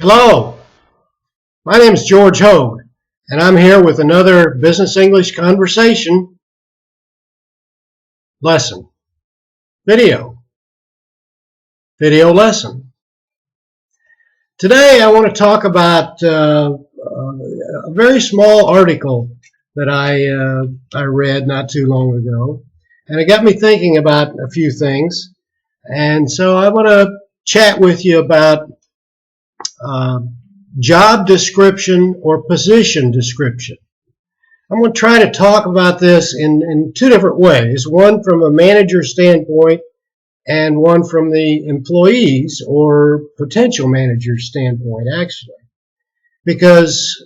Hello, my name is George Hoge, and I'm here with another Business English Conversation lesson, video lesson. Today I want to talk about a very small article that I read not too long ago, and it got me thinking about a few things, and so I want to chat with you about job description or position description. I'm going to try to talk about this in two different ways, one from a manager standpoint and one from the employees or potential manager standpoint, actually. Because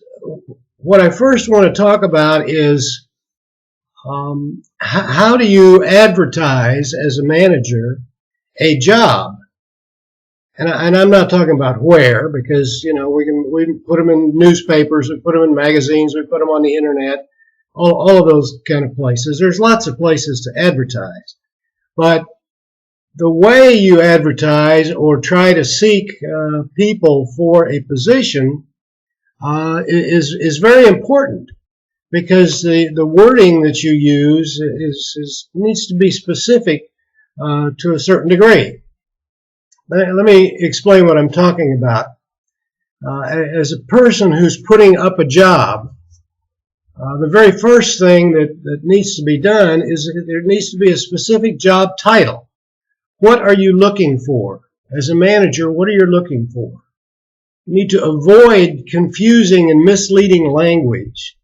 what I first want to talk about is how do you advertise as a manager a job? And I'm not talking about where, because we can put them in newspapers, we put them in magazines, we put them on the internet, all of those kind of places. There's lots of places to advertise, but the way you advertise or try to seek people for a position is very important, because the wording that you use needs to be specific to a certain degree. Let me explain what I'm talking about. As a person who's putting up a job, the very first thing that needs to be done is there needs to be a specific job title. What are you looking for? As a manager, what are you looking for? You need to avoid confusing and misleading language.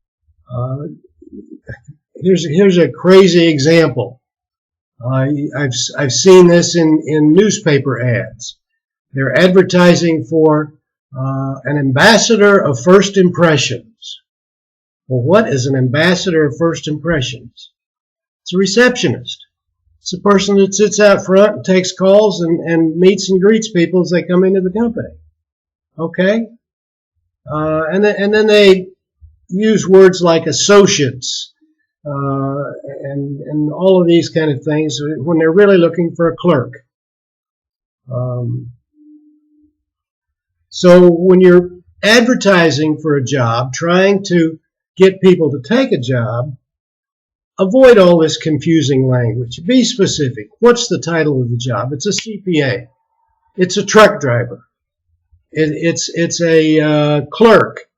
Here's a crazy example. I've seen this in newspaper ads. They're advertising for an ambassador of first impressions. Well, what is an ambassador of first impressions? It's a receptionist. It's a person that sits out front and takes calls and meets and greets people as they come into the company. Okay? And then they use words like associates, and all of these kind of things when they're really looking for a clerk. So when you're advertising for a job, trying to get people to take a job, avoid all this confusing language. Be specific. What's the title of the job? It's a CPA. It's a truck driver. It's a clerk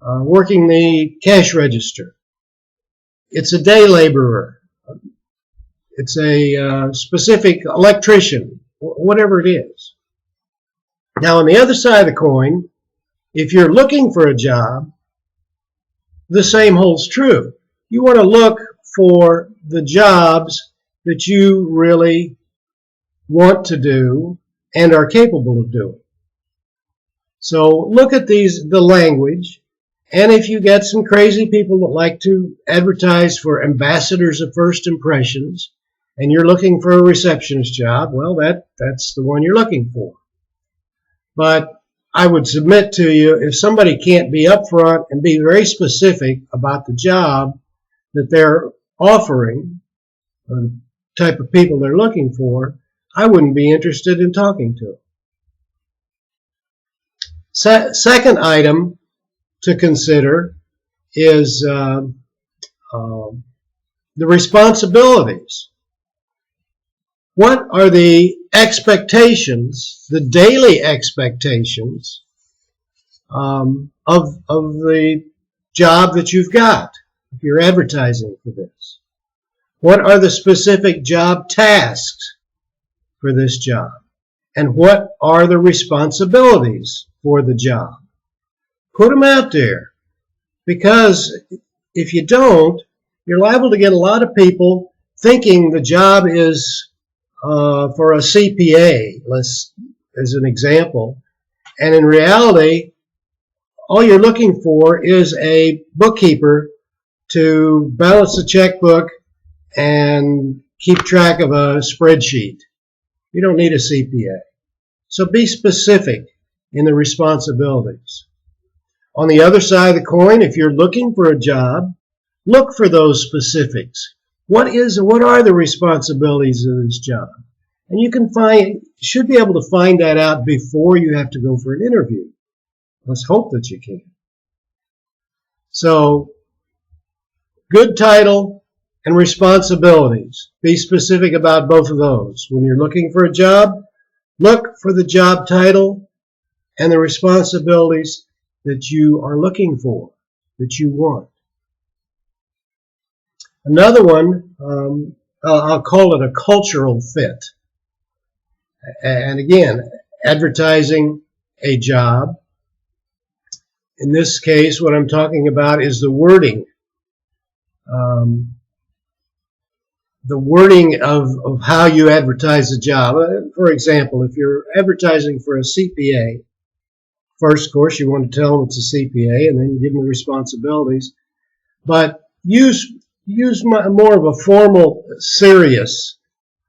working the cash register. It's a day laborer. It's a specific electrician, whatever it is. Now, on the other side of the coin, if you're looking for a job, the same holds true. You want to look for the jobs that you really want to do and are capable of doing. So look at the language. And if you get some crazy people that like to advertise for ambassadors of first impressions, and you're looking for a receptionist job, well, that's the one you're looking for. But I would submit to you, if somebody can't be upfront and be very specific about the job that they're offering, the type of people they're looking for, I wouldn't be interested in talking to them. Second item to consider is the responsibilities. What are the expectations, the daily expectations of the job that you've got if you're advertising for this? What are the specific job tasks for this job? And what are the responsibilities for the job? Put them out there, because if you don't, you're liable to get a lot of people thinking the job is for a CPA, as an example, and in reality, all you're looking for is a bookkeeper to balance the checkbook and keep track of a spreadsheet. You don't need a CPA. So be specific in the responsibilities. On the other side of the coin, if you're looking for a job, look for those specifics. What are the responsibilities of this job? And you should be able to find that out before you have to go for an interview. Let's hope that you can. So, good title and responsibilities. Be specific about both of those. When you're looking for a job, look for the job title and the responsibilities that you are looking for, that you want. Another one, I'll call it a cultural fit. And again, advertising a job. In this case, what I'm talking about is the wording. The wording of how you advertise a job. For example, if you're advertising for a CPA, first, of course, you want to tell them it's a CPA and then give them the responsibilities. But use more of a formal, serious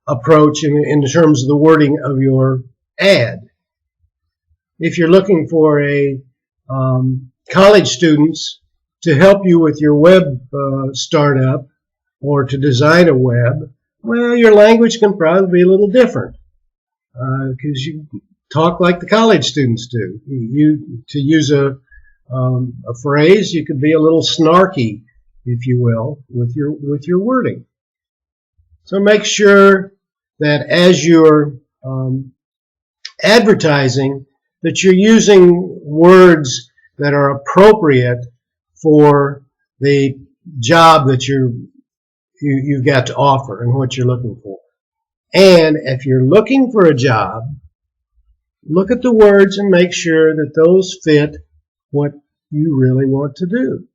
approach in terms of the wording of your ad. If you're looking for a college students to help you with your web startup or to design a web, well, your language can probably be a little different because you talk like the college students do. To use a phrase, you could be a little snarky, if you will, with your wording. So make sure that as you're advertising, that you're using words that are appropriate for the job that you've got to offer and what you're looking for. And if you're looking for a job, look at the words and make sure that those fit what you really want to do.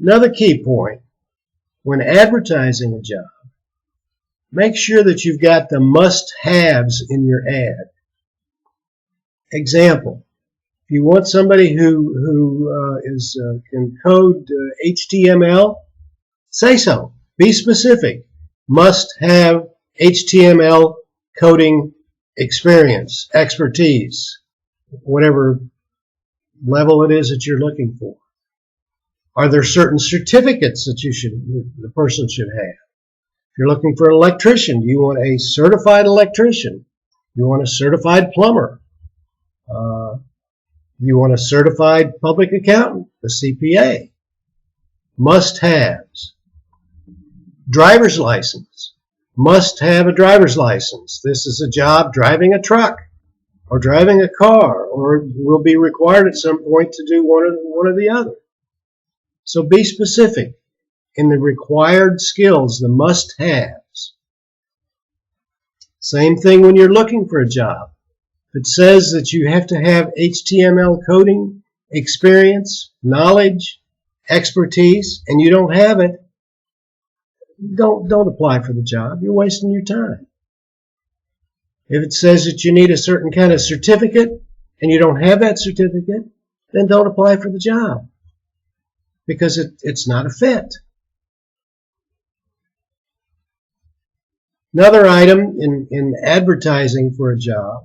Another key point, when advertising a job, make sure that you've got the must-haves in your ad. Example, if you want somebody who can code HTML, say so. Be specific. Must have HTML coding experience, expertise, whatever level it is that you're looking for. Are there certain certificates that the person should have? If you're looking for an electrician, do you want a certified electrician? You want a certified plumber? You want a certified public accountant, a CPA? Must-haves. Driver's license. Must have a driver's license. This is a job driving a truck or driving a car, or will be required at some point to do one or the other. So be specific in the required skills, the must-haves. Same thing when you're looking for a job. If it says that you have to have HTML coding experience, knowledge, expertise, and you don't have it, don't apply for the job. You're wasting your time. If it says that you need a certain kind of certificate and you don't have that certificate, then don't apply for the job because it's not a fit. Another item in advertising for a job,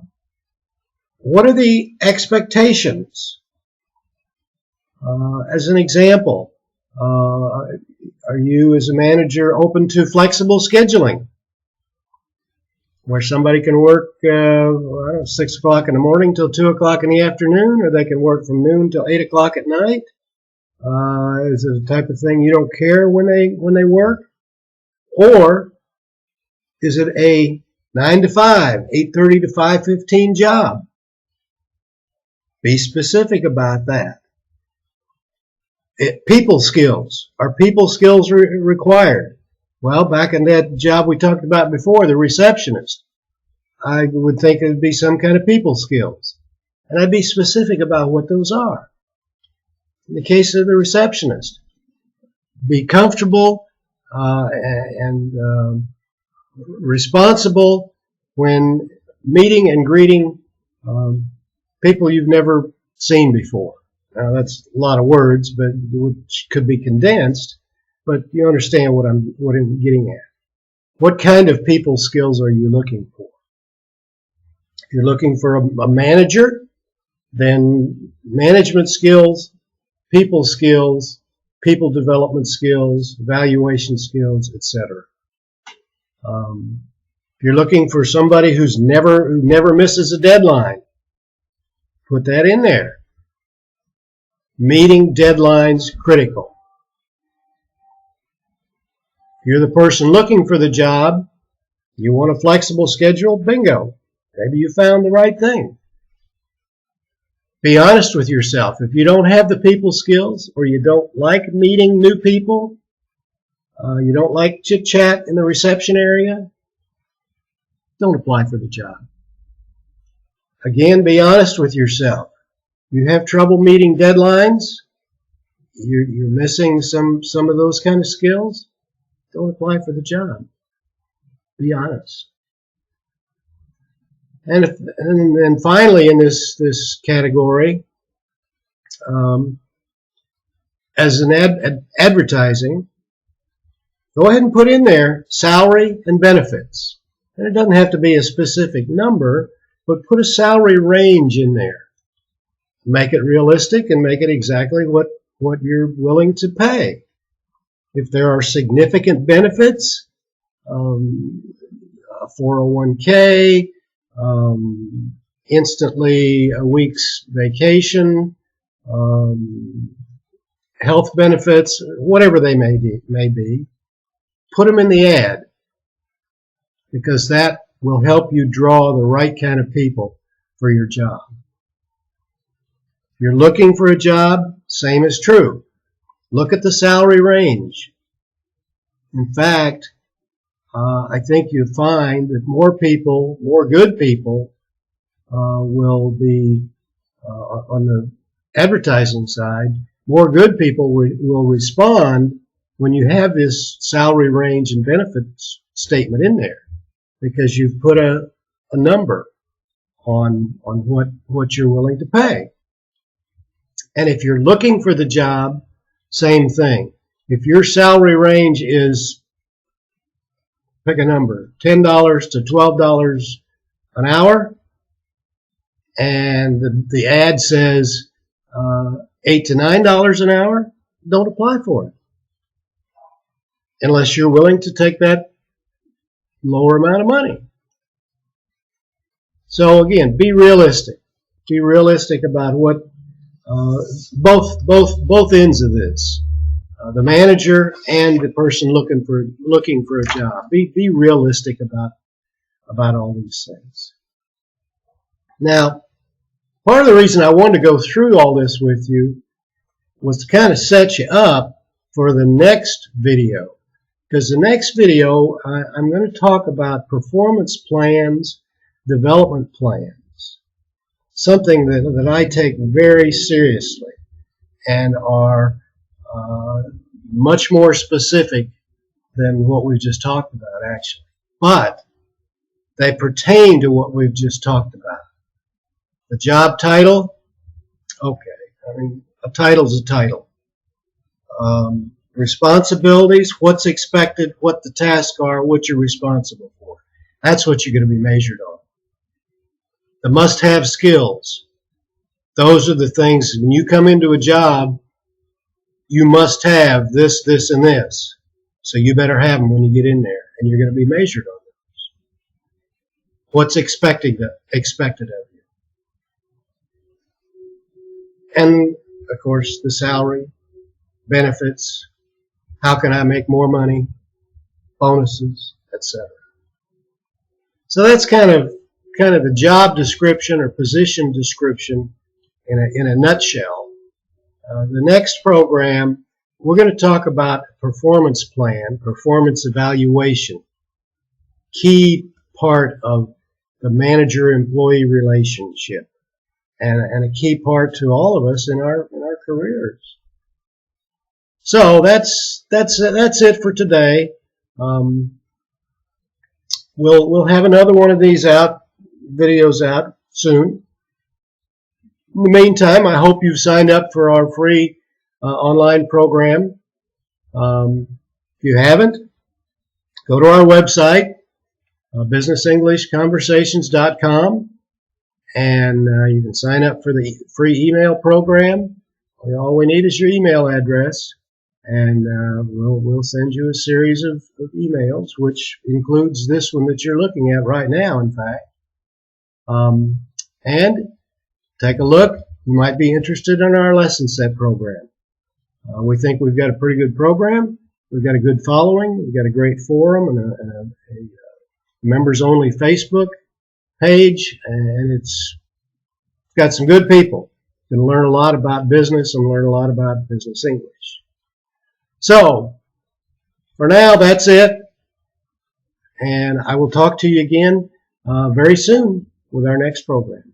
what are the expectations? As an example, are you as a manager open to flexible scheduling? Where somebody can work 6 o'clock in the morning till 2 o'clock in the afternoon, or they can work from noon till 8 o'clock at night? Is it the type of thing you don't care when they work? Or is it a 9 to 5, 8:30 to 5:15 job? Be specific about that. People skills. Are people skills required? Well, back in that job we talked about before, the receptionist, I would think it would be some kind of people skills. And I'd be specific about what those are. In the case of the receptionist, be comfortable and responsible when meeting and greeting people you've never seen before. Now, that's a lot of words, but which could be condensed. But you understand what I'm getting at. What kind of people skills are you looking for? If you're looking for a manager, then management skills, people development skills, evaluation skills, etc. If you're looking for somebody who never misses a deadline, Put that in there. Meeting deadlines critical. If you're the person looking for the job, you want a flexible schedule, bingo. Maybe you found the right thing. Be honest with yourself. If you don't have the people skills, or you don't like meeting new people, you don't like chit-chat in the reception area, don't apply for the job. Again, be honest with yourself. You have trouble meeting deadlines, you're missing some of those kind of skills, don't apply for the job. Be honest. And finally, in this category, as an advertising, go ahead and put in there salary and benefits. And it doesn't have to be a specific number, but put a salary range in there. Make it realistic and make it exactly what you're willing to pay. If there are significant benefits, a 401k, instantly a week's vacation, health benefits, whatever they may be, put them in the ad, because that will help you draw the right kind of people for your job. If you're looking for a job, same is true. Look at the salary range. In fact, I think you'll find that more good people, will be, on the advertising side, more good people will respond when you have this salary range and benefits statement in there, because you've put a number on what you're willing to pay. And if you're looking for the job, same thing. If your salary range is, pick a number, $10 to $12 an hour, and the ad says $8 to $9 an hour, don't apply for it, unless you're willing to take that lower amount of money. So again, be realistic. Be realistic about what both ends of this, the manager and the person looking for a job. Be realistic about all these things. Now, part of the reason I wanted to go through all this with you was to kind of set you up for the next video. Because the next video, I'm going to talk about performance plans, development plans, something that I take very seriously and are much more specific than what we've just talked about, actually. But they pertain to what we've just talked about. The job title, okay, I mean, a title's a title. Responsibilities, what's expected, what the tasks are, what you're responsible for. That's what you're going to be measured on. The must-have skills. Those are the things, when you come into a job, you must have this, this, and this. So you better have them when you get in there, and you're going to be measured on those. What's expected of you. And, of course, the salary, benefits, how can I make more money, bonuses, etc. So that's kind of the job description or position description in a nutshell. The next program, we're going to talk about performance plan, performance evaluation, key part of the manager-employee relationship, and a key part to all of us in our careers. So that's it for today. We'll have another one of these videos out soon. In the meantime, I hope you've signed up for our free online program. If you haven't, go to our website, businessenglishconversations.com, and you can sign up for the free email program. All we need is your email address, and we'll send you a series of emails, which includes this one that you're looking at right now, in fact. And take a look. You might be interested in our lesson set program. We think we've got a pretty good program. We've got a good following. We've got a great forum and a members-only Facebook page, and it's got some good people. Going to learn a lot about business and learn a lot about business English. So, for now, that's it. And I will talk to you again very soon with our next program.